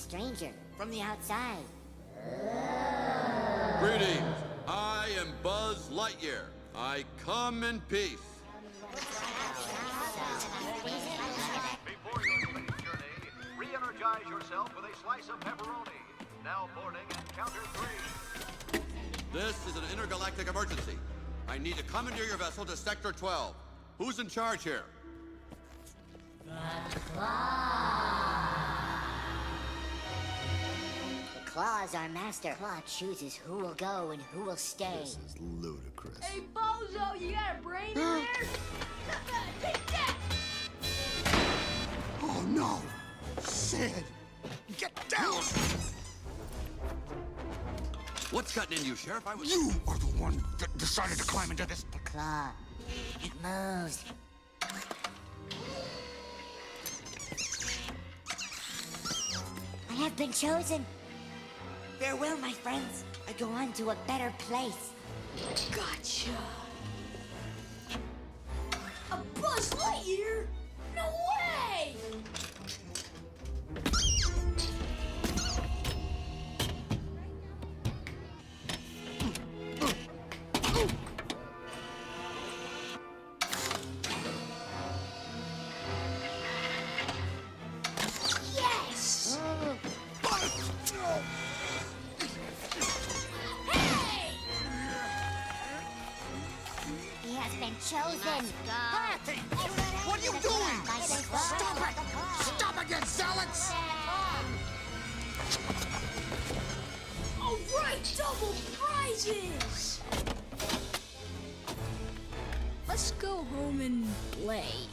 stranger from the outside. Greetings. I am Buzz Lightyear. I come in peace. Before your space journey, re-energize yourself with a slice of pepperoni. Now boarding at counter 3. This is an intergalactic emergency. I need to commandeer your vessel to Sector 12. Who's in charge here? The Claw is our master. Claw chooses who will go and who will stay. This is ludicrous. Hey, Bozo, you got a brain in there? Take that! Oh no! Sid! Get down! What's gotten into you, Sheriff? You are the one that decided to climb into this. The Claw. It moves. I have been chosen. Farewell, my friends. I go on to a better place. Gotcha. A Buzz Lightyear? No way! Yes! Hey! He has been chosen. Hey! What are you doing? Stop it! Stop again, zealots! All right, double prizes! Let's go home and play.